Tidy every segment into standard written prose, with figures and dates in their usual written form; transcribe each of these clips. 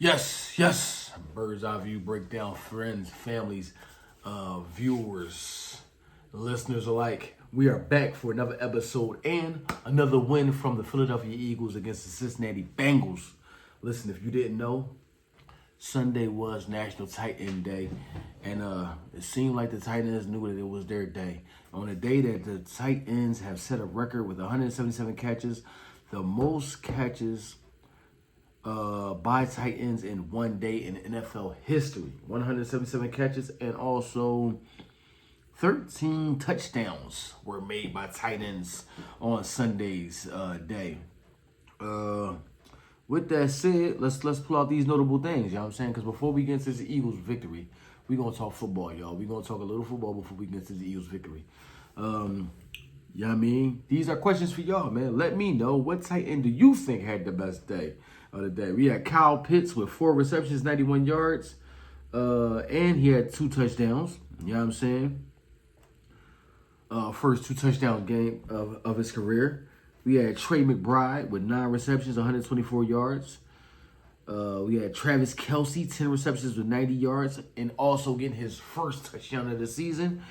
Yes. Bird's eye view breakdown, friends, families, viewers, listeners alike. We are back for another episode and another win from the Philadelphia Eagles against the Cincinnati Bengals. Listen, if you didn't know, Sunday was National Tight End Day, and it seemed like the tight ends knew that it was their day. On a day that the tight ends have set a record with 177 catches, the most catches by tight ends in one day in NFL history. 177 catches, and also 13 touchdowns were made by tight ends on Sunday's day. With that said, let's pull out these notable things, you know what I'm saying? Because before we get into the Eagles' victory, we're going to talk football, y'all. We're going to talk a little football before we get into the Eagles' victory. You know what I mean? These are questions for y'all, man. Let me know, what tight end do you think had the best day of the day? We had Kyle Pitts with 4 receptions, 91 yards, and he had 2 touchdowns. You know what I'm saying? First 2 touchdown game of his career. We had Trey McBride with 9 receptions, 124 yards. We had Travis Kelce, 10 receptions with 90 yards, and also getting his first touchdown of the season.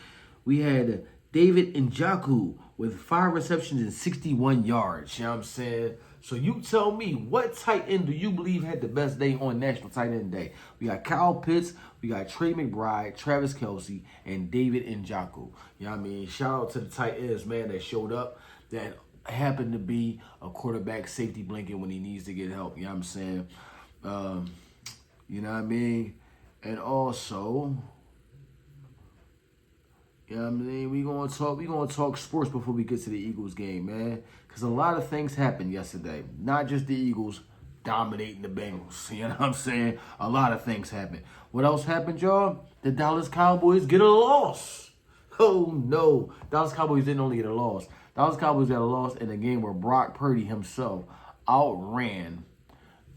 We had David Njoku with 5 receptions and 61 yards. You know what I'm saying? So you tell me, what tight end do you believe had the best day on National Tight End Day? We got Kyle Pitts, we got Trey McBride, Travis Kelce, and David Njoku. You know what I mean? Shout out to the tight ends, man, that showed up, that happened to be a quarterback safety blanket when he needs to get help. You know what I'm saying? You know what I mean? And also, you know what I mean? We're gonna talk sports before we get to the Eagles game, man. Because a lot of things happened yesterday. Not just the Eagles dominating the Bengals. You know what I'm saying? A lot of things happened. What else happened, y'all? The Dallas Cowboys get a loss. Oh no. Dallas Cowboys didn't only get a loss. Dallas Cowboys got a loss in a game where Brock Purdy himself outran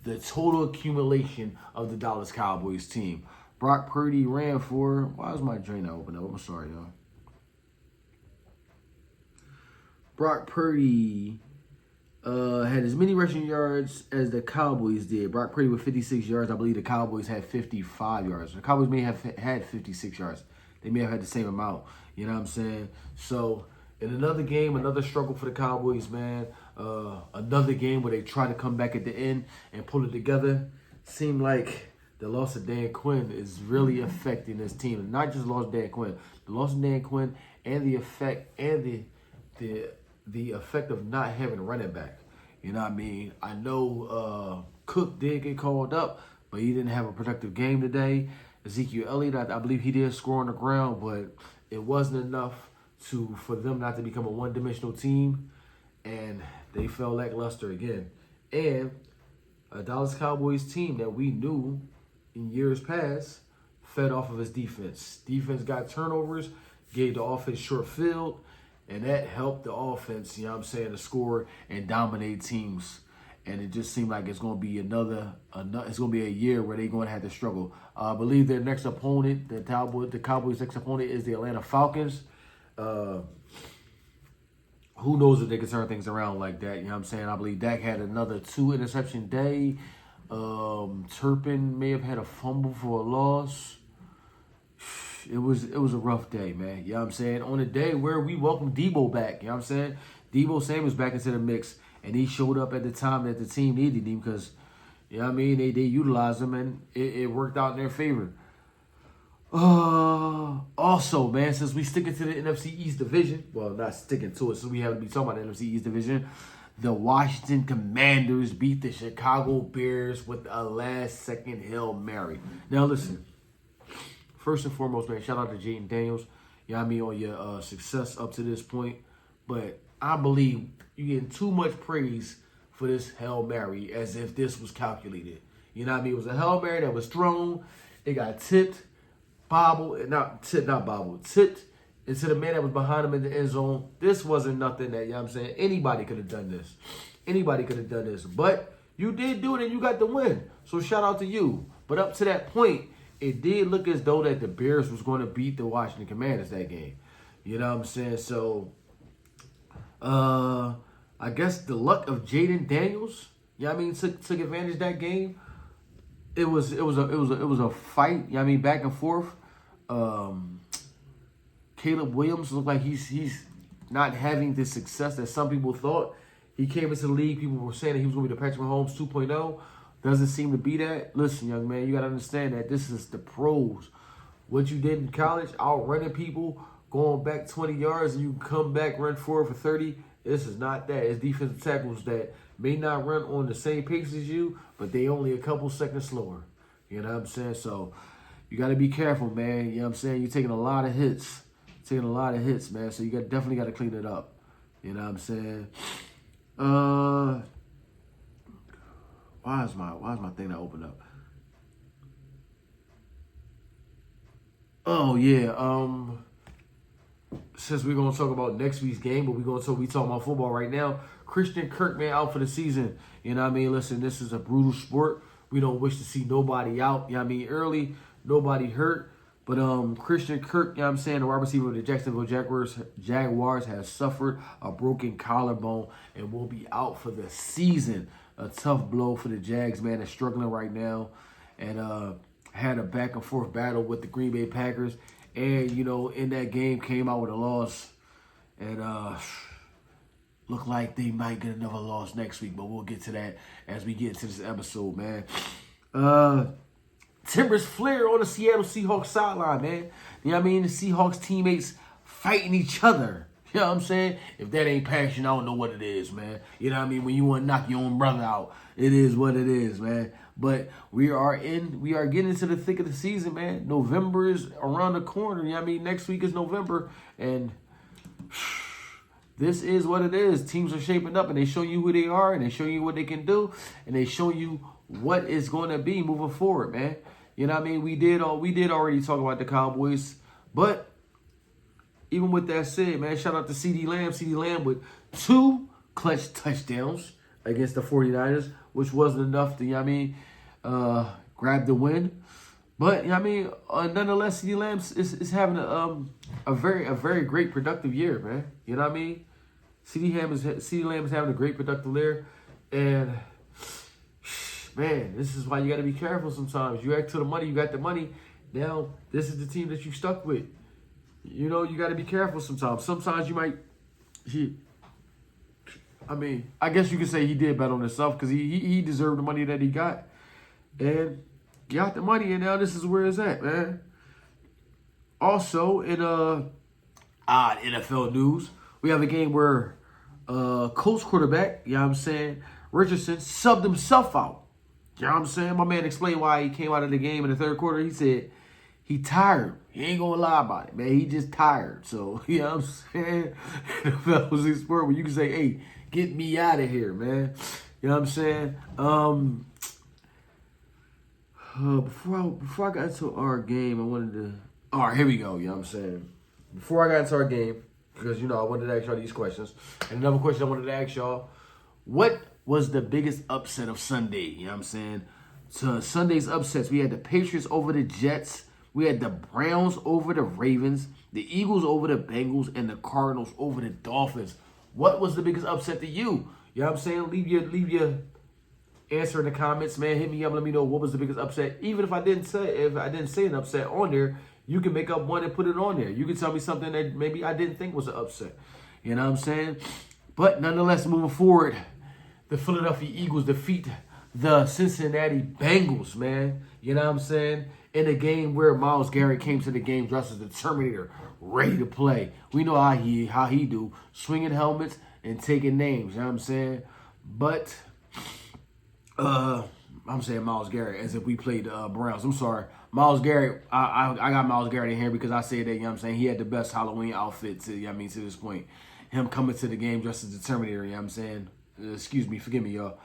the total accumulation of the Dallas Cowboys team. Brock Purdy ran for, why is my drain not open up? I'm sorry, y'all. Brock Purdy had as many rushing yards as the Cowboys did. Brock Purdy with 56 yards. I believe the Cowboys had 55 yards. The Cowboys may have had 56 yards. They may have had the same amount. You know what I'm saying? So, in another game, another struggle for the Cowboys, man. Another game where they try to come back at the end and pull it together. Seemed like the loss of Dan Quinn is really affecting this team. And not just the loss of Dan Quinn. The loss of Dan Quinn and the effect of not having a running back. You know what I mean? I know Cook did get called up, but he didn't have a productive game today. Ezekiel Elliott, I believe he did score on the ground, but it wasn't enough for them not to become a one-dimensional team, and they fell lackluster again. And a Dallas Cowboys team that we knew in years past fed off of his defense. Defense got turnovers, gave the offense short field, and that helped the offense, you know what I'm saying, to score and dominate teams. And it just seemed like it's going to be it's going to be a year where they're going to have to struggle. I believe their next opponent, the Cowboys' next opponent is the Atlanta Falcons. Who knows if they can turn things around like that, you know what I'm saying? I believe Dak had another 2 interception day. Turpin may have had a fumble for a loss. It was a rough day, man. You know what I'm saying? On a day where we welcomed Debo back, you know what I'm saying? Debo Samuel's back into the mix, and he showed up at the time that the team needed him because, you know what I mean, they utilized him, and it worked out in their favor. Also, man, since we sticking to the NFC East division, well, not sticking to it, since we haven't been talking about the NFC East division, the Washington Commanders beat the Chicago Bears with a last-second Hail Mary. Now, listen. First and foremost, man, shout out to Jaden Daniels. You know what I mean, on your success up to this point. But I believe you're getting too much praise for this Hail Mary as if this was calculated. You know what I mean? It was a Hail Mary that was thrown. It got tipped into the man that was behind him in the end zone. This wasn't nothing that, you know what I'm saying, anybody could have done this. Anybody could have done this. But you did do it and you got the win. So shout out to you. But up to that point, it did look as though that the Bears was going to beat the Washington Commanders that game. You know what I'm saying? So, I guess the luck of Jaden Daniels, you know what I mean, took advantage of that game. it was a fight. I mean, back and forth. Caleb Williams looked like he's not having the success that some people thought. He came into the league. People were saying that he was going to be the Patrick Mahomes 2.0. Doesn't seem to be that. Listen, young man, you got to understand that this is the pros. What you did in college, outrunning people, going back 20 yards, and you come back, run forward for 30. This is not that. It's defensive tackles that may not run on the same pace as you, but they only a couple seconds slower. You know what I'm saying? So you got to be careful, man. You know what I'm saying? You're taking a lot of hits. Man. So you definitely got to clean it up. You know what I'm saying? Why is my thing not open up? Oh yeah. Since we're gonna talk about next week's game, but we talking about football right now. Christian Kirk, man, out for the season. You know what I mean? Listen, this is a brutal sport. We don't wish to see nobody out. You know what I mean? Early, nobody hurt. But Christian Kirk, you know what I'm saying, the wide receiver of the Jacksonville Jaguars has suffered a broken collarbone and will be out for the season. A tough blow for the Jags, man. They're struggling right now. And had a back and forth battle with the Green Bay Packers. And, you know, in that game came out with a loss. And look like they might get another loss next week. But we'll get to that as we get into this episode, man. Timbers flare on the Seattle Seahawks sideline, man. You know what I mean? The Seahawks teammates fighting each other. You know what I'm saying? If that ain't passion, I don't know what it is, man. You know what I mean? When you want to knock your own brother out, it is what it is, man. But we are getting into the thick of the season, man. November is around the corner. You know what I mean? Next week is November, and this is what it is. Teams are shaping up, and they show you who they are, and they show you what they can do, and they show you what it's going to be moving forward, man. You know what I mean? We did already talk about the Cowboys, but even with that said, man, shout out to CeeDee Lamb. CeeDee Lamb with 2 clutch touchdowns against the 49ers, which wasn't enough to, you know what I mean, grab the win. But, you know what I mean, nonetheless, CeeDee Lamb is having a very great productive year, man. You know what I mean? CeeDee Lamb is having a great productive year, and man, this is why you got to be careful sometimes. You act to the money, you got the money. Now, this is the team that you stuck with. You know, you got to be careful sometimes. Sometimes you might, I guess you could say he did bet on himself because he deserved the money that he got. And got the money, and now this is where it's at, man. Also, in odd NFL news, we have a game where Colts quarterback, you know what I'm saying, Richardson subbed himself out. You know what I'm saying? My man explained why he came out of the game in the third quarter. He said he tired. He ain't going to lie about it, man. He just tired. So, you know what I'm saying? That was a sport where you can say, hey, get me out of here, man. You know what I'm saying? Before I got into our game, I wanted to... All right, here we go. You know what I'm saying? Before I got into our game, because, you know, I wanted to ask y'all these questions. And another question I wanted to ask y'all, what was the biggest upset of Sunday? You know what I'm saying? So Sunday's upsets, we had the Patriots over the Jets. We had the Browns over the Ravens, the Eagles over the Bengals, and the Cardinals over the Dolphins. What was the biggest upset to you? You know what I'm saying? Leave your answer in the comments, man. Hit me up, let me know what was the biggest upset. Even if I didn't say an upset on there, you can make up one and put it on there. You can tell me something that maybe I didn't think was an upset. You know what I'm saying? But nonetheless, moving forward, the Philadelphia Eagles defeat the Cincinnati Bengals, man. You know what I'm saying? In a game where Myles Garrett came to the game dressed as the Terminator, ready to play. We know how he do, swinging helmets and taking names. You know what I'm saying? But I'm saying Myles Garrett as if we played the Browns. I'm sorry. Myles Garrett, I got Myles Garrett in here because I said that, you know what I'm saying, he had the best Halloween outfit to this point. Him coming to the game dressed as the Terminator, you know what I'm saying? Excuse me, forgive me, y'all.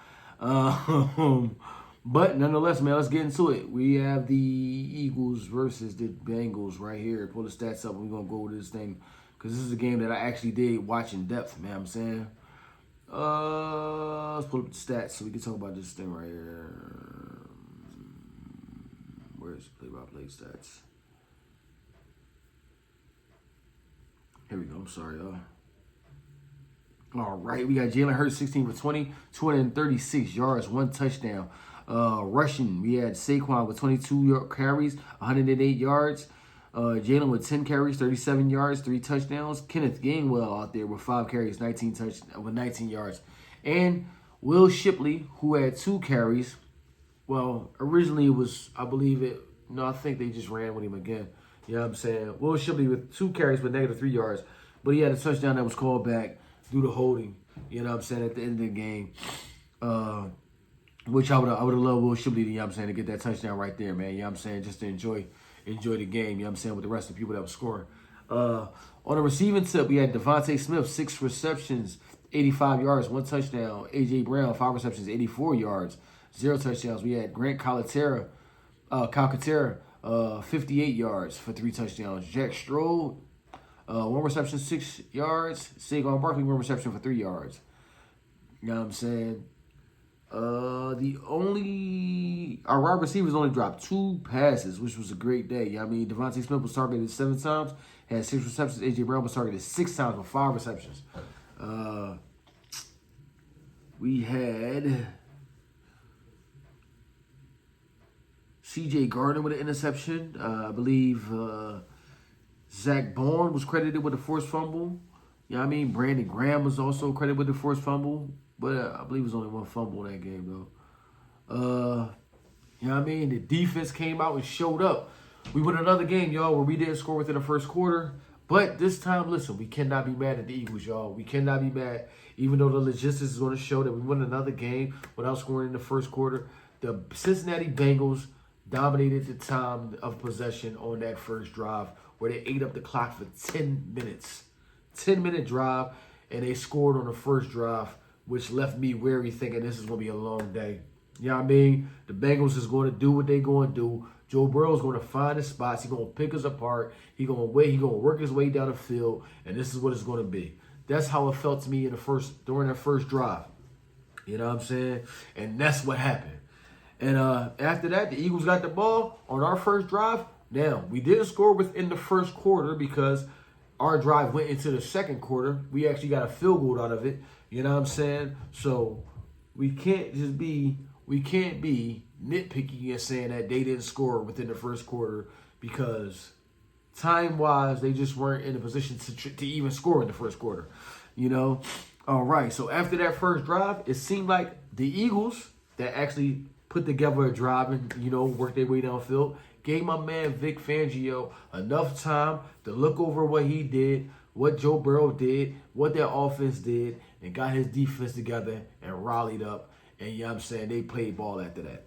But nonetheless, man, let's get into it. We have the Eagles versus the Bengals right here. Pull the stats up, and we're going to go over this thing because this is a game that I actually did watch in depth, man. I'm saying. Let's pull up the stats so we can talk about this thing right here. Where's play-by-play stats? Here we go. I'm sorry, y'all. All right, we got Jalen Hurts, 16 for 20, 236 yards, 1 touchdown. Rushing, we had Saquon with 22 carries, 108 yards. Jalen with 10 carries, 37 yards, 3 touchdowns. Kenneth Gainwell out there with 5 carries, 19 yards. And Will Shipley, who had 2 carries. Well, originally it was, I think they just ran with him again. You know what I'm saying? Will Shipley with 2 carries but -3 yards. But he had a touchdown that was called back due to holding. You know what I'm saying? At the end of the game. Which I would have loved Will Shipley, you know what I'm saying, to get that touchdown right there, man. You know what I'm saying? Just to enjoy the game, you know what I'm saying, with the rest of the people that were scoring. On the receiving tip, we had Devontae Smith, 6 receptions, 85 yards, 1 touchdown. A.J. Brown, 5 receptions, 84 yards, 0 touchdowns. We had Grant Calcaterra, 58 yards for 3 touchdowns. Jack Stroll, 1 reception, 6 yards. Saquon Barkley, 1 reception for 3 yards. You know what I'm saying? Our wide receivers only dropped 2 passes, which was a great day. You know what I mean? Devontae Smith was targeted 7 times, had 6 receptions. A.J. Brown was targeted 6 times with 5 receptions. We had C.J. Gardner with an interception. I believe Zach Bond was credited with a forced fumble. You know what I mean? Brandon Graham was also credited with the forced fumble. But I believe it was only 1 fumble in that game, though. You know what I mean? The defense came out and showed up. We won another game, y'all, where we didn't score within the first quarter. But this time, listen, we cannot be mad at the Eagles, y'all. We cannot be mad, even though the logistics is going to show that we won another game without scoring in the first quarter. The Cincinnati Bengals dominated the time of possession on that first drive, where they ate up the clock for 10 minutes. 10-minute drive, and they scored on the first drive, which left me weary thinking this is going to be a long day. You know what I mean? The Bengals is going to do what they're going to do. Joe Burrow is going to find his spots. He's going to pick us apart. He's going to work his way down the field, and this is what it's going to be. That's how it felt to me during that first drive. You know what I'm saying? And that's what happened. And after that, the Eagles got the ball on our first drive. Now, we didn't score within the first quarter because our drive went into the second quarter. We actually got a field goal out of it. You know what I'm saying? So we can't be nitpicky and saying that they didn't score within the first quarter because time-wise, they just weren't in a position to even score in the first quarter. You know? All right, so after that first drive, it seemed like the Eagles that actually put together a drive and, worked their way downfield, gave my man Vic Fangio enough time to look over what he did, what Joe Burrow did, what their offense did, and got his defense together and rallied up. And, you know what I'm saying, they played ball after that.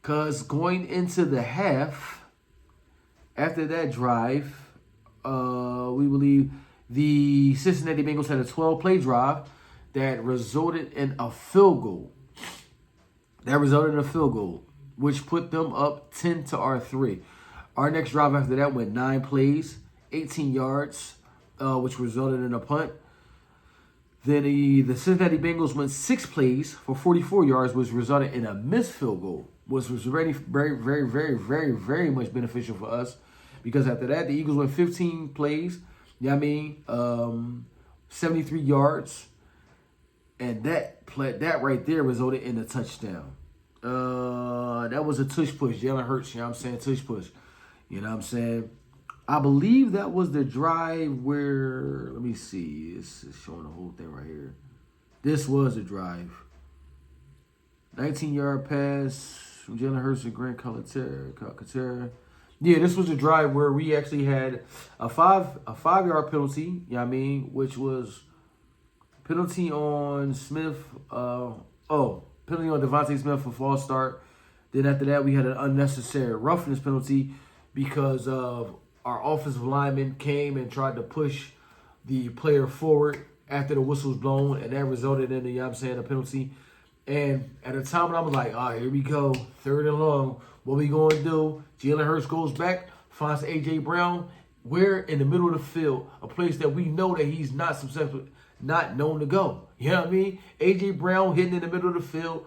Because going into the half, after that drive, we believe the Cincinnati Bengals had a 12-play drive that resulted in a field goal. Which put them up 10-3. Our next drive after that went 9 plays, 18 yards, which resulted in a punt. Then the Cincinnati Bengals went 6 plays for 44 yards, which resulted in a missed field goal, which was very, very, very, very, very, very much beneficial for us. Because after that, the Eagles went 15 plays, 73 yards. And that right there resulted in a touchdown. That was a tush push. Jalen Hurts, you know what I'm saying? Tush push. You know what I'm saying? I believe that was the drive where, let me see. It's showing the whole thing right here. This was the drive. 19-yard pass from Jalen Hurts and Grant Calcaterra. Yeah, this was a drive where we actually had a 5-yard penalty, you know what I mean, which was penalty on Smith. Penalty on Devontae Smith for false start. Then after that, we had an unnecessary roughness penalty because of our offensive lineman came and tried to push the player forward after the whistle was blown, and that resulted in a penalty. And at the time, I was like, all right, here we go, 3rd and long. What we going to do? Jalen Hurts goes back, finds A.J. Brown. We're in the middle of the field, a place that we know that he's not known to go. You know what I mean? A.J. Brown hitting in the middle of the field.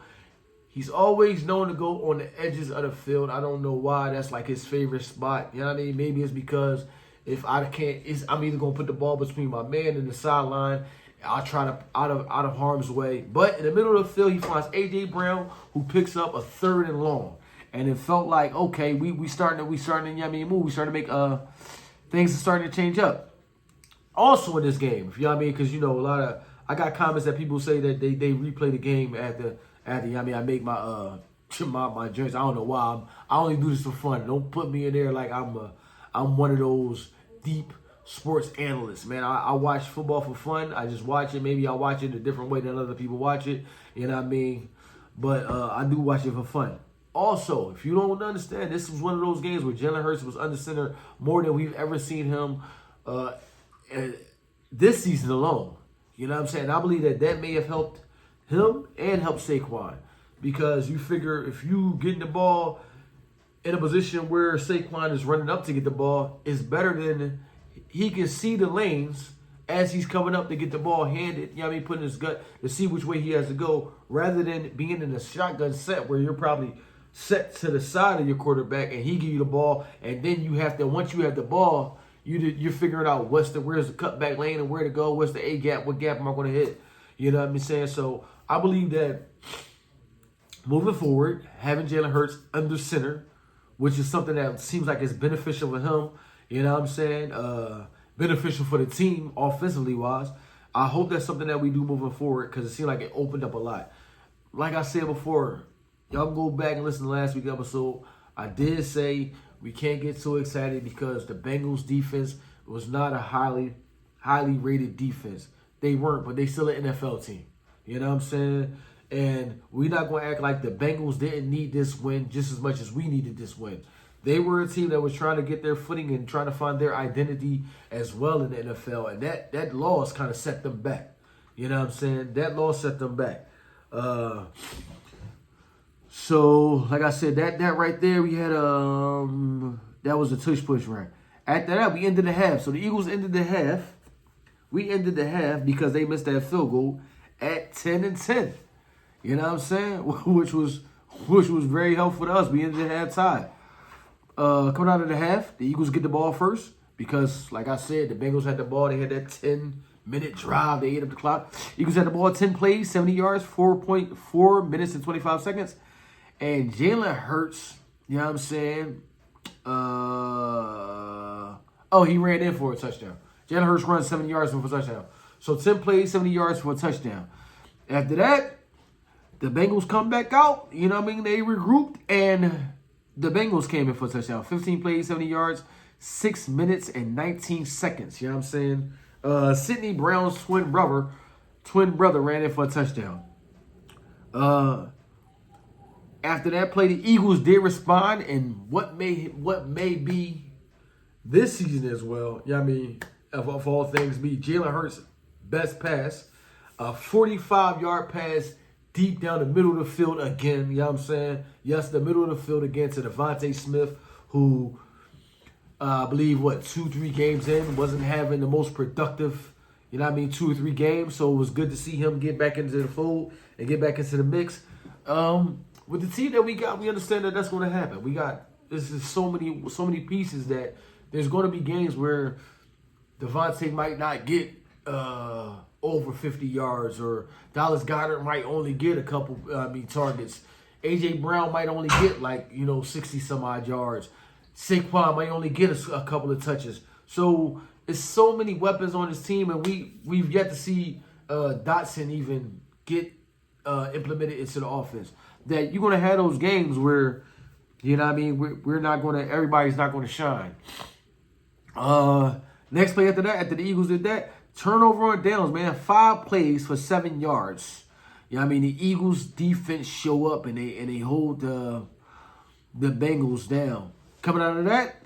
He's always known to go on the edges of the field. I don't know why. That's like his favorite spot. You know what I mean? Maybe it's because if I'm either going to put the ball between my man and the sideline I'll try to out of harm's way. But in the middle of the field, he finds A.J. Brown, who picks up a 3rd and long. And it felt like, okay, we starting to move. We starting to make things are starting to change up. Also in this game, if you know what I mean, because you know I got comments that people say that they replay the game after I make my my joints. I don't know why. I only do this for fun. Don't put me in there like I'm one of those deep sports analysts, man. I watch football for fun. I just watch it. Maybe I watch it a different way than other people watch it. You know what I mean? But I do watch it for fun. Also, if you don't understand, this was one of those games where Jalen Hurts was under center more than we've ever seen him this season alone. You know what I'm saying? I believe that may have helped him and helped Saquon. Because you figure if you getting the ball in a position where Saquon is running up to get the ball, it's better than he can see the lanes as he's coming up to get the ball handed, you know what I mean, putting his gut to see which way he has to go, rather than being in a shotgun set where you're probably set to the side of your quarterback and he give you the ball, and then you have to, once you have the ball, you're figuring out where's the cutback lane and where to go, what's the A gap, what gap am I going to hit, you know what I'm saying? So I believe that moving forward, having Jalen Hurts under center, which is something that seems like it's beneficial for him, you know what I'm saying? Beneficial for the team offensively wise. I hope that's something that we do moving forward because it seemed like it opened up a lot. Like I said before, y'all go back and listen to last week's episode. I did say we can't get so excited because the Bengals defense was not a highly rated defense. They weren't, but they still an NFL team. You know what I'm saying? And we're not going to act like the Bengals didn't need this win just as much as we needed this win. They were a team that was trying to get their footing and trying to find their identity as well in the NFL. And that loss kind of set them back. You know what I'm saying? That loss set them back. So, like I said, that right there, we had that was a tush push run. After that, we ended the half. So the Eagles ended the half. We ended the half because they missed that field goal at 10-10. You know what I'm saying? Which was very helpful to us. We ended the half tied. Coming out of the half, the Eagles get the ball first because, like I said, the Bengals had the ball. They had that 10-minute drive. They ate up the clock. Eagles had the ball 10 plays, 70 yards, 4.4 minutes and 25 seconds. And Jalen Hurts, you know what I'm saying? He ran in for a touchdown. Jalen Hurts runs 70 yards for a touchdown. So 10 plays, 70 yards for a touchdown. After that, the Bengals come back out. You know what I mean? They regrouped, and the Bengals came in for a touchdown. 15 plays, 70 yards, 6 minutes and 19 seconds. You know what I'm saying? Sidney Brown's twin brother ran in for a touchdown. After that play, the Eagles did respond, and what may be this season as well, you know what I mean, of all things, be Jalen Hurts' best pass, a 45-yard pass deep down the middle of the field again, you know what I'm saying? Yes, the middle of the field again to Devontae Smith, who I believe, 2-3 games in, wasn't having the most productive, you know what I mean, 2 or 3 games. So it was good to see him get back into the fold and get back into the mix. With the team that we got, we understand that that's going to happen. This is so many pieces that there's going to be games where Devontae might not get over 50 yards, or Dallas Goedert might only get a couple targets. A.J. Brown might only get 60 some odd yards. Saquon might only get a couple of touches. So it's so many weapons on this team, and we've yet to see Dotson even get implemented into the offense. That you're going to have those games where, you know what I mean, everybody's not going to shine. Next play after that, after the Eagles did that, turnover on downs, man. 5 plays for 7 yards. You know what I mean? The Eagles defense show up and they hold the Bengals down. Coming out of that,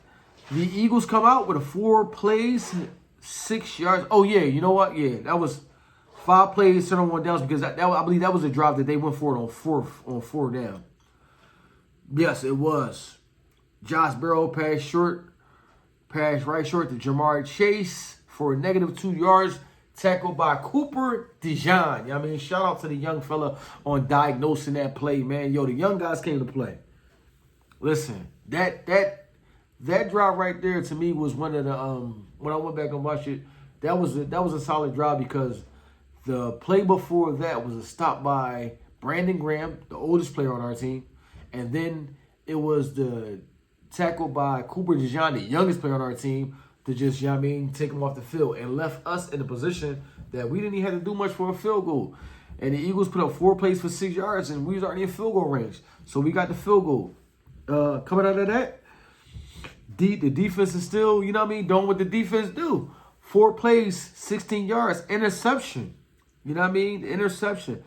the Eagles come out with 4 plays, 6 yards. Oh, yeah, you know what? Yeah, that was 5 plays, turnover on downs, because I believe that was a drive that they went for it on 4 down. Yes, it was. Josh Burrow pass right short to Jamar Chase for a -2 yards. Tackled by Cooper DeJean. You know what I mean? Shout out to the young fella on diagnosing that play, man. Yo, the young guys came to play. Listen, that drive right there to me was one of the when I went back and watched it, that was a solid drive because The play before that was a stop by Brandon Graham, the oldest player on our team. And then it was the tackle by Cooper DeJean, the youngest player on our team, to just, take him off the field and left us in a position that we didn't even have to do much for a field goal. And the Eagles put up 4 plays for 6 yards, and we was already in field goal range. So we got the field goal. Coming out of that, the defense is still, doing what the defense do. 4 plays, 16 yards, interception. Interception.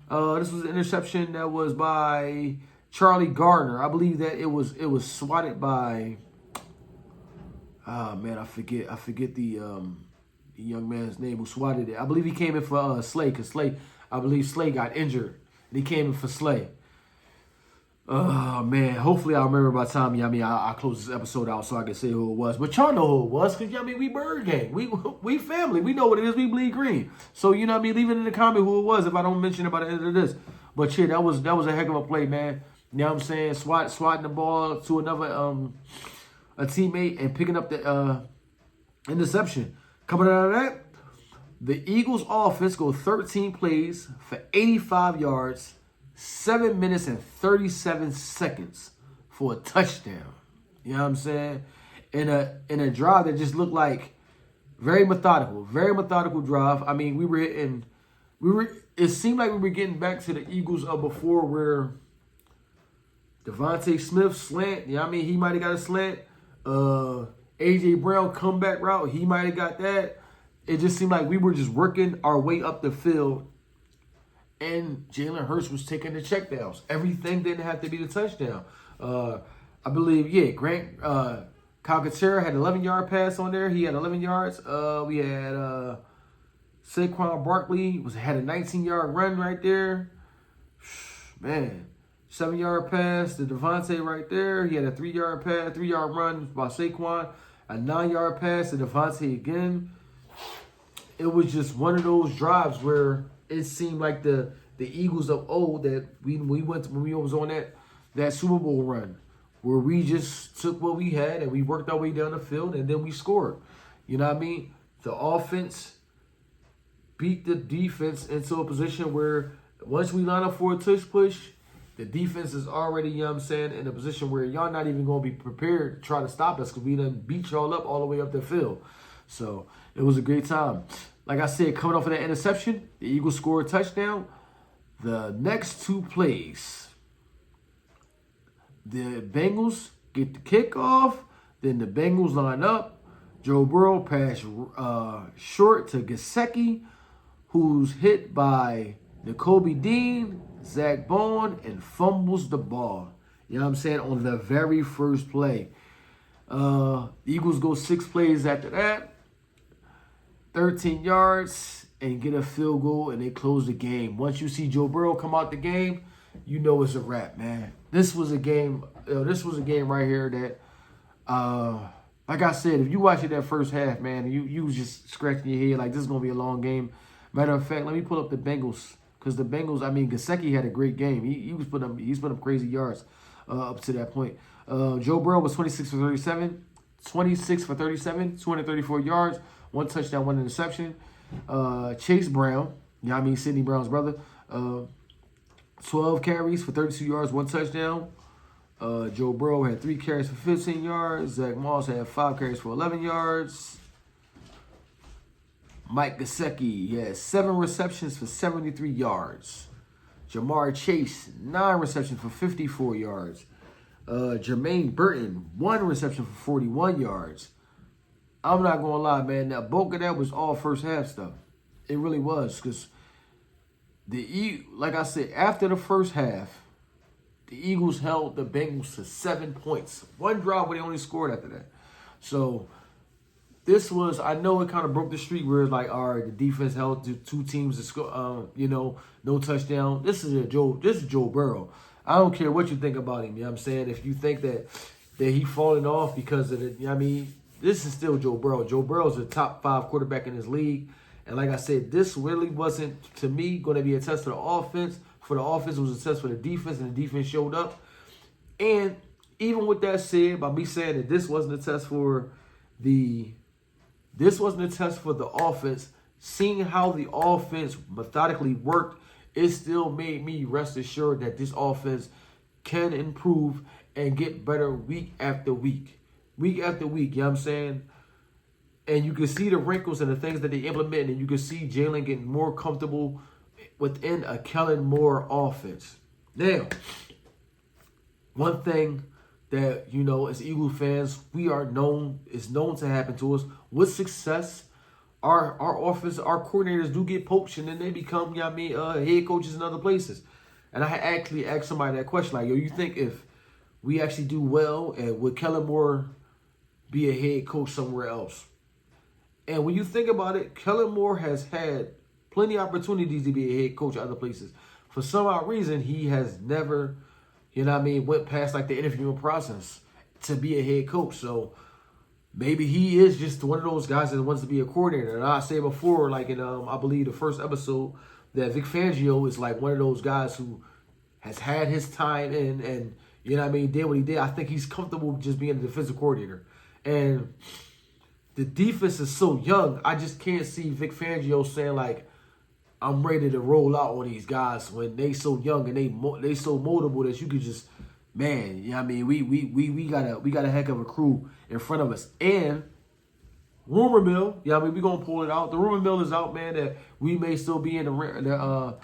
This was an interception that was by Charlie Gardner. I believe that it was swatted by. I forget the young man's name who swatted it. I believe he came in for Slay, because I believe Slay got injured, and he came in for Slay. Oh, man. Hopefully I'll remember by the time, I close this episode out so I can say who it was. But y'all know who it was, because, we Bird Gang. We family. We know what it is. We bleed green. So, leave it in the comment who it was if I don't mention it by the end of this. But, yeah, that was a heck of a play, man. You know what I'm saying? Swatting the ball to another a teammate and picking up the interception. Coming out of that, the Eagles offense go 13 plays for 85 yards, 7 minutes and 37 seconds for a touchdown. You know what I'm saying? In a drive that just looked like very methodical drive. I mean, it seemed like we were getting back to the Eagles of before, where Devontae Smith slant, he might have got a slant. A.J. Brown comeback route, he might have got that. It just seemed like we were just working our way up the field, and Jalen Hurts was taking the checkdowns. Everything didn't have to be the touchdown. I believe, Kyle Katsura had an 11-yard pass on there. He had 11 yards. We had Saquon Barkley had a 19-yard run right there. Man. 7-yard pass to Devontae right there. He had a 3-yard run by Saquon. A 9-yard pass to Devontae again. It was just one of those drives where it seemed like the Eagles of old that we went when we was on that Super Bowl run, where we just took what we had and we worked our way down the field and then we scored. You know what I mean? The offense beat the defense into a position where once we line up for a tush push, the defense is already, in a position where y'all not even going to be prepared to try to stop us, because we done beat y'all up all the way up the field. So it was a great time. Like I said, coming off of that interception, the Eagles scored a touchdown. The next 2 plays, the Bengals get the kickoff. Then the Bengals line up. Joe Burrow pass short to Gesicki, who's hit by Nakobe Dean, Zach Bowen, and fumbles the ball. You know what I'm saying? On the very first play. The Eagles go 6 plays after that. 13 yards and get a field goal, and they close the game. Once you see Joe Burrow come out the game, you know it's a wrap, man. This was a game right here that, like I said, if you watch it that first half, man, you was just scratching your head like this is going to be a long game. Matter of fact, let me pull up the Bengals. Because the Bengals, Gesicki had a great game. He's put up crazy yards up to that point. Joe Burrow was 26 for 37, 234 yards, 1 touchdown, 1 interception. Chase Brown, Sidney Brown's brother, 12 carries for 32 yards, 1 touchdown. Joe Burrow had 3 carries for 15 yards. Zach Moss had 5 carries for 11 yards. Mike Gesicki had 7 receptions for 73 yards. Jamar Chase, 9 receptions for 54 yards. Jermaine Burton, 1 reception for 41 yards. I'm not going to lie, man. That bulk of that was all first half stuff. It really was, because like I said, after the first half, the Eagles held the Bengals to 7 points. 1 drive where they only scored after that. So this was, I know it kind of broke the streak where it's like, all right, the defense held 2 teams to score, no touchdown. This is Joe Burrow. I don't care what you think about him. You know what I'm saying? If you think that he falling off because of it, this is still Joe Burrow. Joe Burrow's a top 5 quarterback in this league. And like I said, this really wasn't, to me, going to be a test for the offense. For the offense, it was a test for the defense, and the defense showed up. And even with that said, by me saying that this wasn't a test for the offense, seeing how the offense methodically worked, it still made me rest assured that this offense can improve and get better week after week. Week after week, you know what I'm saying? And you can see the wrinkles and the things that they implement, and you can see Jalen getting more comfortable within a Kellen Moore offense. Now, one thing that, you know, as Eagle fans, is known to happen to us with success. Our offense, our coordinators do get poached, and then they become, you know what I mean, head coaches in other places. And I actually asked somebody that question, like, yo, you think if we actually do well, and would Kellen Moore be a head coach somewhere else? And when you think about it, Kellen Moore has had plenty of opportunities to be a head coach at other places. For some odd reason, he has never, you know what I mean, went past like the interviewing process to be a head coach. So maybe he is just one of those guys that wants to be a coordinator. And I said before, like in I believe the first episode, that Vic Fangio is like one of those guys who has had his time in and, you know what I mean, did what he did. I think he's comfortable just being a defensive coordinator. And the defense is so young, I just can't see Vic Fangio saying like, I'm ready to roll out on these guys when they so young and they so moldable that you could just, man, you know what I mean, we got a heck of a crew in front of us. And rumor mill, yeah, I mean, we're gonna pull it out. The rumor mill is out, man, that we may still be in the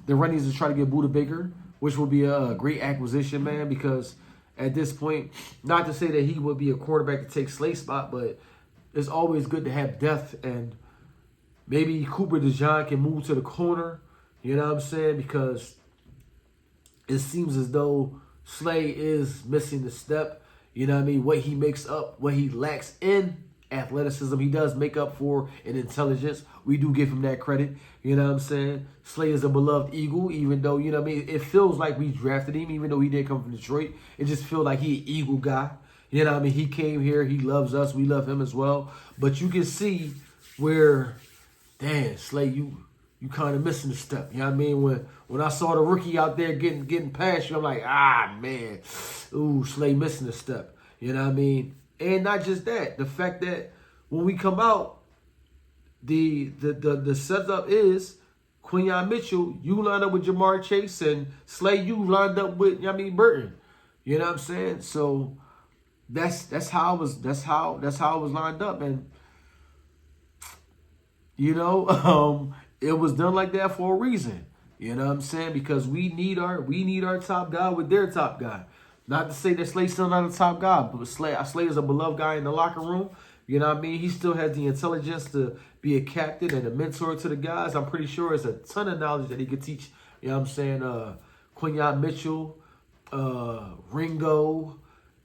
runnings to try to get Buda Baker, which will be a great acquisition, man, because at this point, not to say that he would be a quarterback to take Slay's spot, but it's always good to have depth, and maybe Cooper DeJean can move to the corner, you know what I'm saying, because it seems as though Slay is missing the step, you know what I mean, what he makes up, what he lacks in athleticism, he does make up for in intelligence. We do give him that credit, you know what I'm saying. Slay is a beloved Eagle, even though, you know what I mean, it feels like we drafted him, even though he did come from Detroit. It just feels like he an Eagle guy, you know what I mean. He came here, he loves us, we love him as well. But you can see where, damn, Slay, you kind of missing the step, you know what I mean. When I saw the rookie out there getting past you, I'm like, man, ooh, Slay missing the step, you know what I mean. And not just that, the fact that when we come out, the setup is Quinyon Mitchell, you lined up with Jamar Chase, and Slay, you lined up with, you know what I mean, Burton. You know what I'm saying? So that's how it was lined up, and you know, it was done like that for a reason. You know what I'm saying? Because we need our top guy with their top guy. Not to say that Slay's still not a top guy, but Slay is a beloved guy in the locker room. You know what I mean? He still has the intelligence to be a captain and a mentor to the guys. I'm pretty sure it's a ton of knowledge that he could teach. You know what I'm saying? Quinyon Mitchell, Ringo,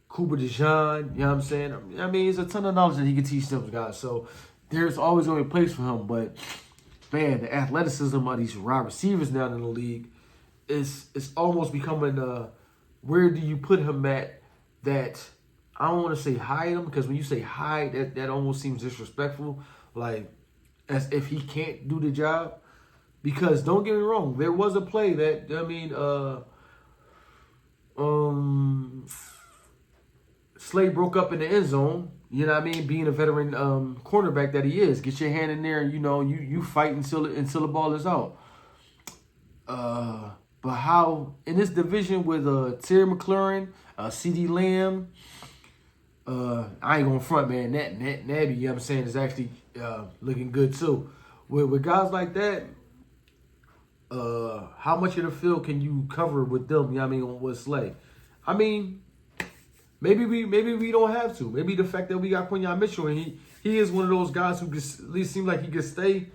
Cooper DeJean. You know what I'm saying? I mean, it's a ton of knowledge that he could teach those guys. So there's always going to be a place for him. But, man, the athleticism of these wide receivers now in the league is almost becoming where do you put him at that I don't want to say hide him, because when you say hide, that almost seems disrespectful, like as if he can't do the job. Because don't get me wrong, there was a play that, I mean, Slay broke up in the end zone, you know what I mean, being a veteran cornerback that he is. Get your hand in there, you know, you fight until the ball is out. But how, in this division with Terry McLaurin, C.D. Lamb, I ain't gonna front, man, Nabby, you know what I'm saying, is actually looking good too. With guys like that, how much of the field can you cover with them, you know what I mean, with Slay? I mean, maybe we don't have to. Maybe the fact that we got Quinyon Mitchell, and he is one of those guys who at least seem like he could stay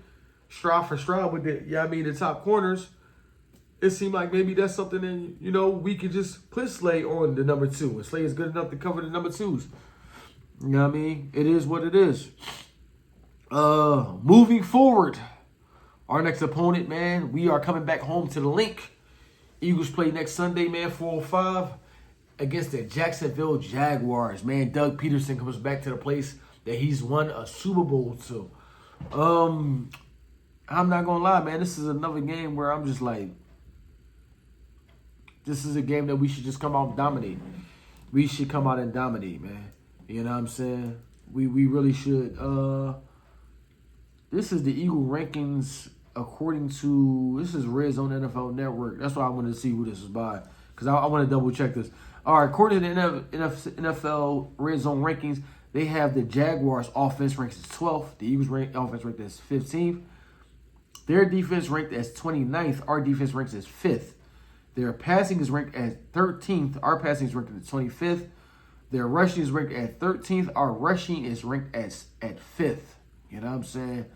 stride for stride with the, you know what I mean, the top corners. It seemed like maybe that's something that, you know, we could just put Slay on the number 2. And Slay is good enough to cover the number 2s. You know what I mean? It is what it is. Moving forward, our next opponent, man, we are coming back home to the Link. Eagles play next Sunday, man, 4:05 against the Jacksonville Jaguars. Man, Doug Peterson comes back to the place that he's won a Super Bowl to. I'm not going to lie, man. This is another game where I'm just like, this is a game that we should just come out and dominate. We should come out and dominate, man. You know what I'm saying? We really should. this is the Eagle rankings according to, this is Red Zone NFL Network. That's why I wanted to see who this is by, because I want to double check this. All right, according to the NFL Red Zone rankings, they have the Jaguars offense ranked as 12th. The Eagles offense ranked as 15th. Their defense ranked as 29th. Our defense ranks as 5th. Their passing is ranked as 13th. Our passing is ranked at 25th. Their rushing is ranked at 13th. Our rushing is ranked at 5th. You know what I'm saying?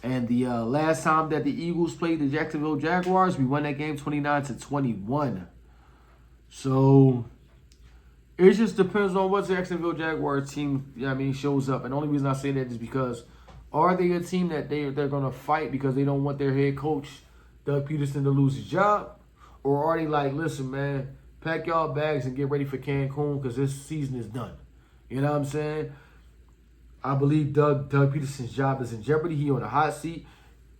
And the last time that the Eagles played the Jacksonville Jaguars, we won that game 29-21. So it just depends on what Jacksonville Jaguars team, shows up. And the only reason I say that is because are they a team that they're going to fight because they don't want their head coach, Doug Peterson, to lose his job? Or are they like, listen, man, pack y'all bags and get ready for Cancun because this season is done? You know what I'm saying? I believe Doug Peterson's job is in jeopardy. He on the hot seat.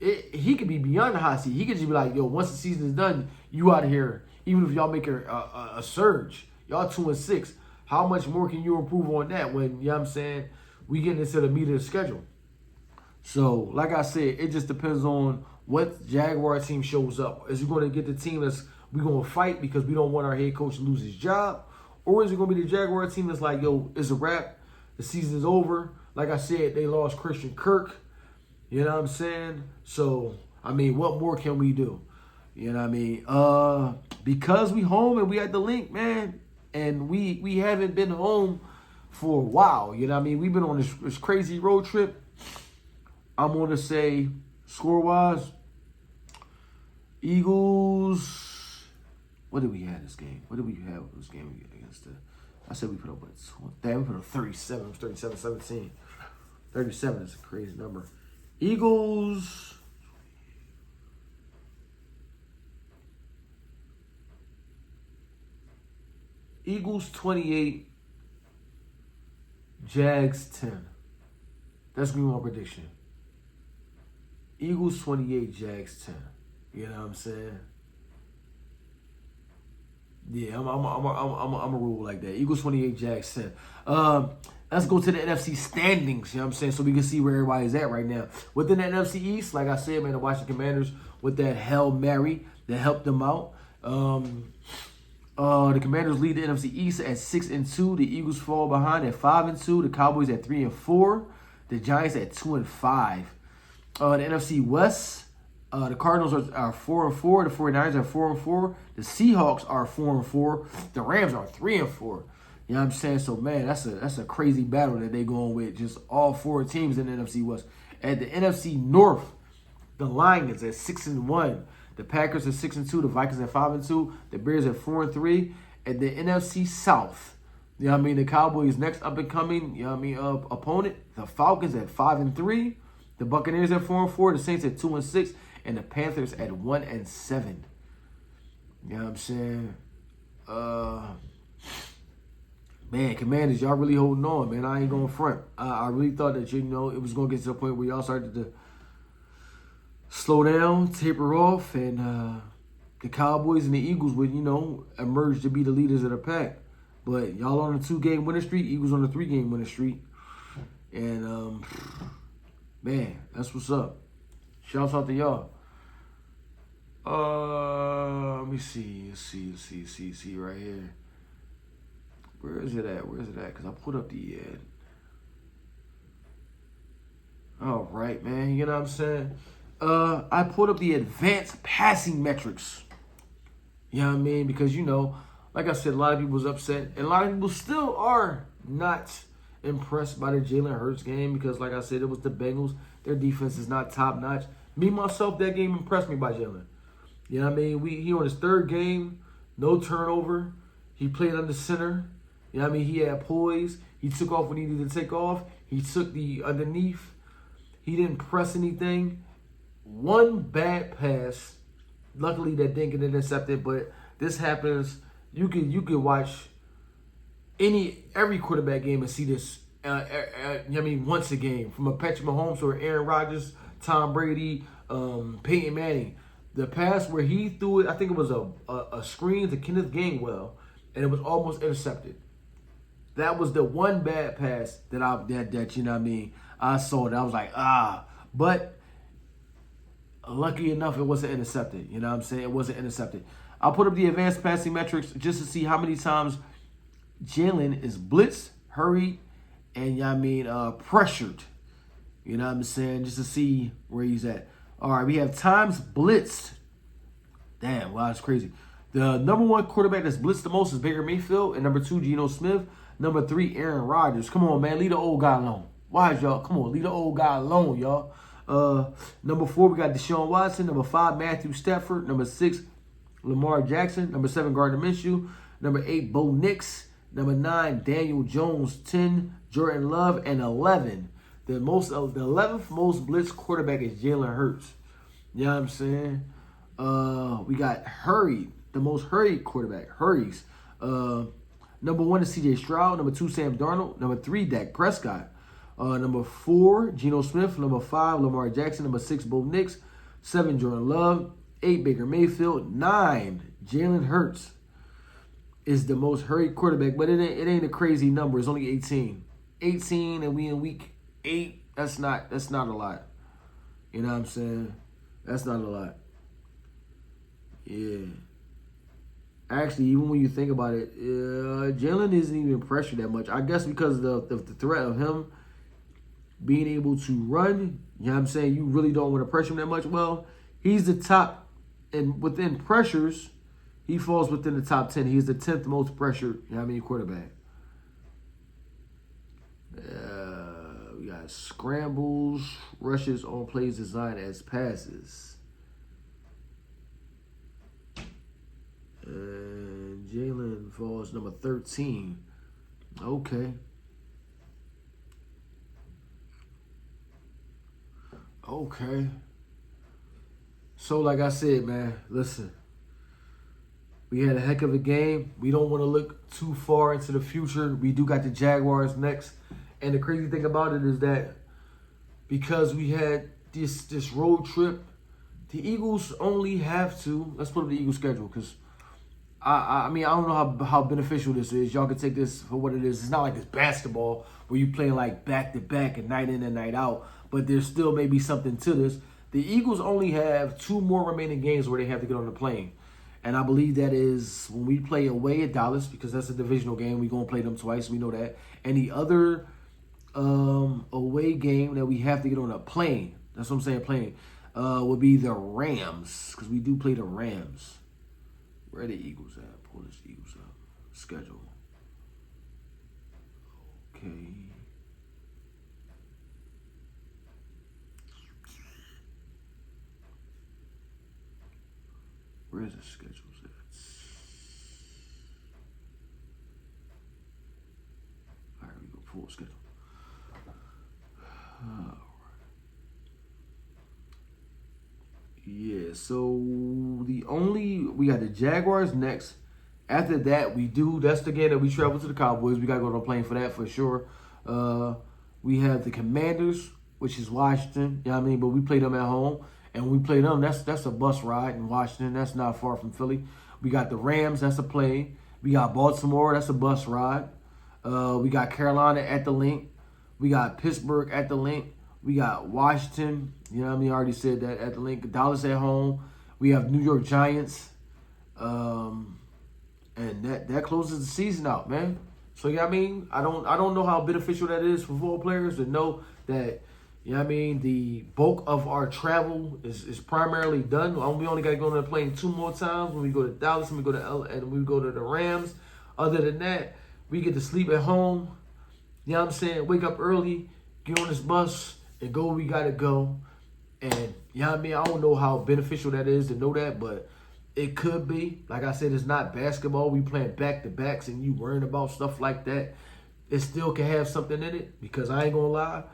He could be beyond the hot seat. He could just be like, yo, once the season is done, you out of here. Even if y'all make a surge. Y'all 2-6. How much more can you improve on that when, you know what I'm saying, we get into the meat of the schedule? So, like I said, it just depends on what Jaguar team shows up. Is it going to get the team that's we're going to fight because we don't want our head coach to lose his job? Or is it going to be the Jaguar team that's like, yo, it's a wrap. The season is over. Like I said, they lost Christian Kirk. You know what I'm saying? So, what more can we do? You know what I mean? Because we home and we at the link, man, and we haven't been home for a while. You know what I mean? We've been on this crazy road trip. I'm going to say, score-wise, Eagles, what did we have this game? What did we have this game against the, I said we put up, we put up 37, 37-17. 37 is a crazy number. Eagles, Eagles 28, Jags 10. That's going to be my prediction. Eagles 28, Jags 10. You know what I'm saying? Yeah, I'm a rule like that. Eagles 28, Jags 10. Let's go to the NFC standings, you know what I'm saying, so we can see where everybody's at right now. Within the NFC East, like I said, man, the Washington Commanders with that Hail Mary that helped them out. The Commanders lead the NFC East at 6-2. The Eagles fall behind at 5-2. The Cowboys at 3-4. The Giants at 2-5. The NFC West, the Cardinals are 4-4. The 49ers are 4-4. The Seahawks are 4-4. The Rams are 3-4. You know what I'm saying? So, man, that's a crazy battle that they're going with. Just all four teams in the NFC West. At the NFC North, the Lions at 6-1. The Packers at 6-2. The Vikings at 5-2. The Bears at 4-3. At the NFC South, you know what I mean, the Cowboys next up and coming, you know what I mean, opponent. The Falcons at 5-3. The Buccaneers at 4-4. The Saints at 2-6. And the Panthers at 1-7. You know what I'm saying? Man, Commanders, y'all really holding on, man. I ain't going front. I really thought that, it was going to get to the point where y'all started to slow down, taper off, and the Cowboys and the Eagles would, emerge to be the leaders of the pack. But y'all on a 2-game winning streak, Eagles on a 3-game winning streak. And, man, that's what's up. Shouts out to y'all. Let me see. Let's see right here. Where is it at? Because I put up the ad. All right, man. You know what I'm saying? I put up the advanced passing metrics. You know what I mean? Because, like I said, a lot of people was upset. And a lot of people still are not impressed by the Jalen Hurts game. Because, like I said, it was the Bengals. Their defense is not top-notch. Me, myself, that game impressed me by Jalen. You know what I mean? He on his third game, no turnover. He played under center. You know what I mean? He had poise. He took off when he needed to take off. He took the underneath. He didn't press anything. One bad pass. Luckily, that didn't get intercepted, but this happens. You could watch every quarterback game and see this. Once a game, from a Patrick Mahomes or Aaron Rodgers, Tom Brady, Peyton Manning. The pass where he threw it, I think it was a screen to Kenneth Gainwell, and it was almost intercepted. That was the one bad pass that I saw. That I was like, But lucky enough, it wasn't intercepted. You know what I'm saying? It wasn't intercepted. I'll put up the advanced passing metrics just to see how many times Jalen is blitzed, hurried, and pressured. You know what I'm saying? Just to see where he's at. All right, we have times blitzed. Damn, wow, that's crazy. The number one quarterback that's blitzed the most is Baker Mayfield, and number 2, Geno Smith. Number 3, Aaron Rodgers. Come on, man, leave the old guy alone. Why, y'all? Come on, leave the old guy alone, y'all. Number 4, we got Deshaun Watson. Number 5, Matthew Stafford. Number 6, Lamar Jackson. Number 7, Gardner Minshew. Number 8, Bo Nix. Number 9, Daniel Jones. 10, Jordan Love. And 11, the 11th most blitzed quarterback is Jalen Hurts. You know what I'm saying? We got hurried, the most hurried quarterback. Hurries. Number 1 is C.J. Stroud. Number 2, Sam Darnold. Number 3, Dak Prescott. Number 4, Geno Smith. Number 5, Lamar Jackson. Number 6, Bo Nix. 7, Jordan Love. 8, Baker Mayfield. 9, Jalen Hurts is the most hurried quarterback, but it ain't a crazy number. It's only 18. 18, and we in week 8. That's not a lot. You know what I'm saying? That's not a lot. Yeah. Actually, even when you think about it, Jalen isn't even pressured that much. I guess because of the threat of him being able to run, you know what I'm saying, you really don't want to pressure him that much. Well, he's the top, and within pressures, he falls within the top 10. He's the 10th most pressured, you know what I mean, quarterback. We got scrambles, rushes on plays designed as passes. And Jalen falls number 13. Okay. Okay. So, like I said, man, listen. We had a heck of a game. We don't want to look too far into the future. We do got the Jaguars next. And the crazy thing about it is that because we had this road trip, the Eagles only have to, let's put up the Eagles schedule, because I mean, I don't know how beneficial this is. Y'all can take this for what it is. It's not like it's basketball where you play like back-to-back and night in and night out, but there's still maybe something to this. The Eagles only have 2 more remaining games where they have to get on the plane. And I believe that is when we play away at Dallas, because that's a divisional game. We're going to play them twice. We know that. And the other away game that we have to get on a plane, that's what I'm saying, plane, would be the Rams, because we do play the Rams. Where are the Eagles at? Pull this Eagles up. Schedule. Okay. Where's the schedules at? All right, we go full schedule. All right. Yeah, so we got the Jaguars next. After that, that's the game that we travel to the Cowboys. We got to go on a plane for that for sure. We have the Commanders, which is Washington. You know what I mean? But we play them at home. And when we play them, that's a bus ride in Washington. That's not far from Philly. We got the Rams. That's a plane. We got Baltimore. That's a bus ride. We got Carolina at the link. We got Pittsburgh at the link. We got Washington, you know what I mean? I already said that at the link. Dallas at home. We have New York Giants. And that closes the season out, man. So, you know what I mean? I don't know how beneficial that is for football players to know that, you know what I mean, the bulk of our travel is primarily done. We only got to go on the plane 2 more times when we go to Dallas and we go to LA, and we go to the Rams. Other than that, we get to sleep at home. You know what I'm saying? Wake up early, get on this bus, and go where we got to go. And, you know what I mean? I don't know how beneficial that is to know that, but it could be. Like I said, it's not basketball. We playing back-to-backs and you worrying about stuff like that. It still can have something in it, because I ain't going to lie.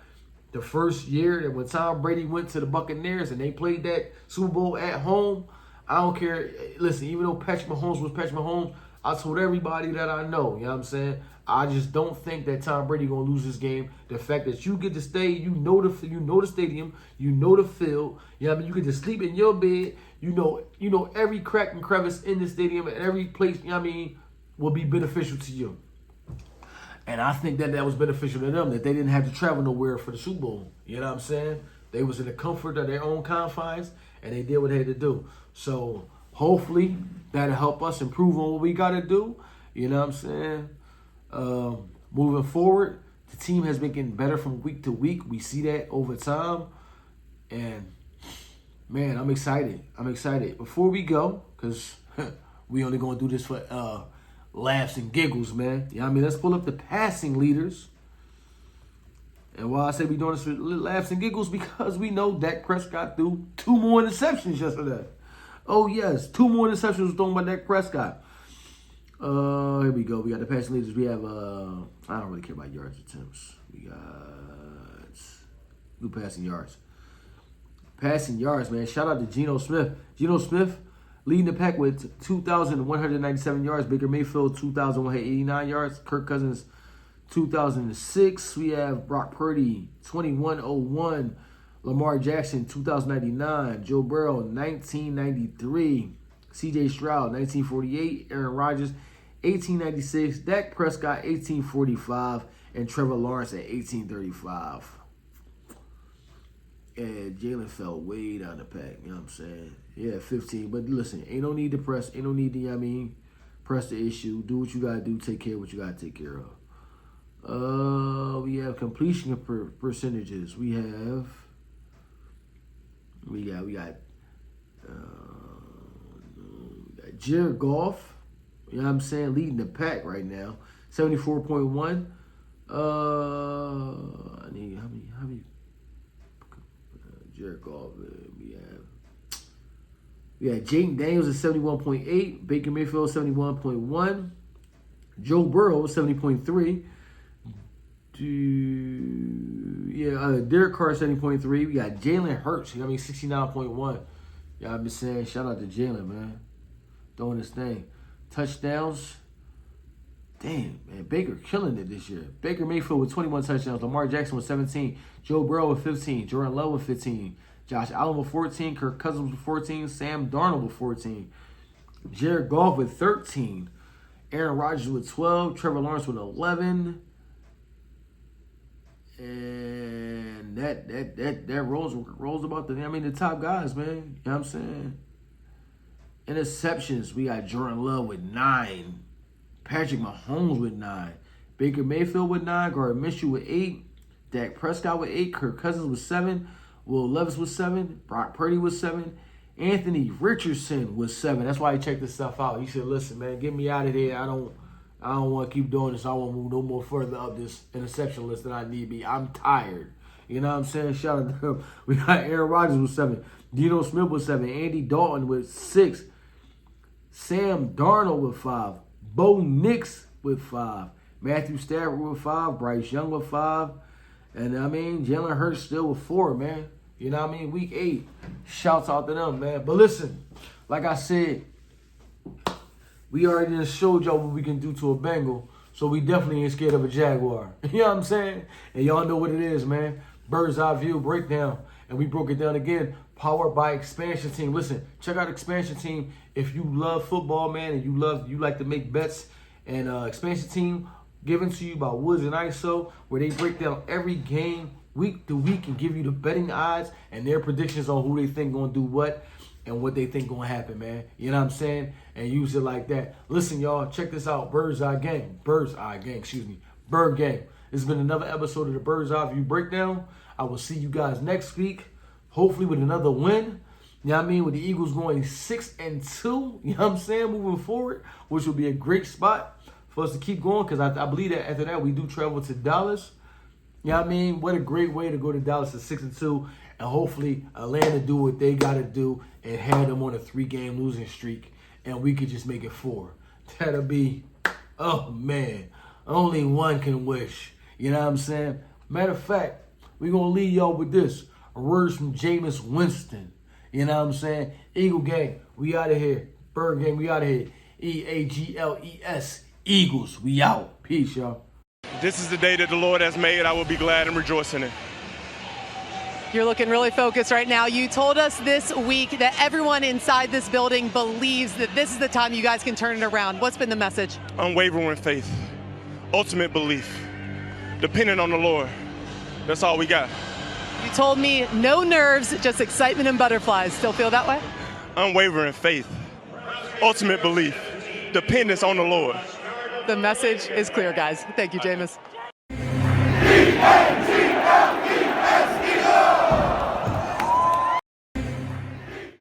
The first year that when Tom Brady went to the Buccaneers and they played that Super Bowl at home, I don't care. Listen, even though Patrick Mahomes was Patrick Mahomes, I told everybody that I know, you know what I'm saying? I just don't think that Tom Brady going to lose this game. The fact that you get to stay, you know the stadium, you know the field, you know what I mean? You get to sleep in your bed, you know every crack and crevice in the stadium and every place, you know what I mean, will be beneficial to you. And I think that was beneficial to them, that they didn't have to travel nowhere for the Super Bowl. You know what I'm saying? They was in the comfort of their own confines, and they did what they had to do. So hopefully that'll help us improve on what we got to do. You know what I'm saying? Moving forward, the team has been getting better from week to week. We see that over time. And, man, I'm excited. Before we go, because we only going to do this for laughs and giggles, man. You know what I mean? Let's pull up the passing leaders. And why I say we doing this for laughs and giggles, because we know Dak Prescott threw 2 more interceptions yesterday. Oh, yes, 2 more interceptions was thrown by Dak Prescott. Here we go. We got the passing leaders. We have, I don't really care about yards attempts. We got new passing yards. Passing yards, man. Shout out to Geno Smith. Geno Smith leading the pack with 2,197 yards. Baker Mayfield, 2,189 yards. Kirk Cousins, 2,006. We have Brock Purdy, 2,101. Lamar Jackson, 2,099. Joe Burrow, 1,993. C.J. Stroud, 1948. Aaron Rodgers, 1896. Dak Prescott, 1845. And Trevor Lawrence at 1835. And Jalen fell way down the pack. You know what I'm saying? Yeah, 15. But listen, ain't no need to press. Ain't no need to, press the issue. Do what you got to do. Take care of what you got to take care of. We have completion percentages. We got Jared Goff, you know what I'm saying, leading the pack right now, 74.1. I need how many Jared Goff? We had Jaden Daniels at 71.8, Baker Mayfield 71.1, Joe Burrow 70.3. Derek Carr 70.3. We got Jalen Hurts, 69.1. Yeah, I've been saying shout out to Jalen, man. Doing this thing. Touchdowns. Damn, man. Baker killing it this year. Baker Mayfield with 21 touchdowns. Lamar Jackson with 17. Joe Burrow with 15. Jordan Love with 15. Josh Allen with 14. Kirk Cousins with 14. Sam Darnold with 14. Jared Goff with 13. Aaron Rodgers with 12. Trevor Lawrence with 11. And that rolls about the top guys, man. You know what I'm saying? Interceptions, we got Jordan Love with 9. Patrick Mahomes with 9. Baker Mayfield with 9. Gardner Minshew with 8. Dak Prescott with 8. Kirk Cousins with 7. Will Levis with 7. Brock Purdy with 7. Anthony Richardson with 7. That's why he checked this stuff out. He said, listen, man, get me out of here. I don't want to keep doing this. I won't move no more further up this interception list than I need to be. I'm tired. You know what I'm saying? Shout out to him. We got Aaron Rodgers with 7. Geno Smith with 7. Andy Dalton with 6. Sam Darnold with 5. Bo Nix with 5. Matthew Stafford with 5. Bryce Young with 5. And, Jalen Hurts still with 4, man. You know what I mean? Week 8. Shouts out to them, man. But listen, like I said, we already done showed y'all what we can do to a Bengal, so we definitely ain't scared of a Jaguar. You know what I'm saying? And y'all know what it is, man. Bird's Eye View Breakdown. And we broke it down again. Powered by Expansion Team. Listen, check out Expansion Team. If you love football, man, and you like to make bets, and Expansion Team given to you by Woods and Iso, where they break down every game week to week and give you the betting odds and their predictions on who they think going to do what and what they think going to happen, man. You know what I'm saying? And use it like that. Listen, y'all, check this out. Bird Gang. This has been another episode of the Bird's Eye View Breakdown. I will see you guys next week, hopefully with another win. You know what I mean? With the Eagles going 6-2, you know what I'm saying, moving forward, which will be a great spot for us to keep going, because I believe that after that we do travel to Dallas. You know what I mean? What a great way to go to Dallas at 6-2, and hopefully Atlanta do what they got to do and have them on a 3-game losing streak, and we could just make it 4. That'll be, oh man, only one can wish. You know what I'm saying? Matter of fact, we're going to leave y'all with this. A word from Jameis Winston. You know what I'm saying? Eagle Gang, we out of here. Bird Gang, we out of here. EAGLES, Eagles, we out. Peace, y'all. This is the day that the Lord has made. I will be glad and rejoice in it. You're looking really focused right now. You told us this week that everyone inside this building believes that this is the time you guys can turn it around. What's been the message? Unwavering faith, ultimate belief, depending on the Lord. That's all we got. You told me no nerves, just excitement and butterflies. Still feel that way? Unwavering faith, ultimate belief, dependence on the Lord. The message is clear, guys. Thank you, Jameis.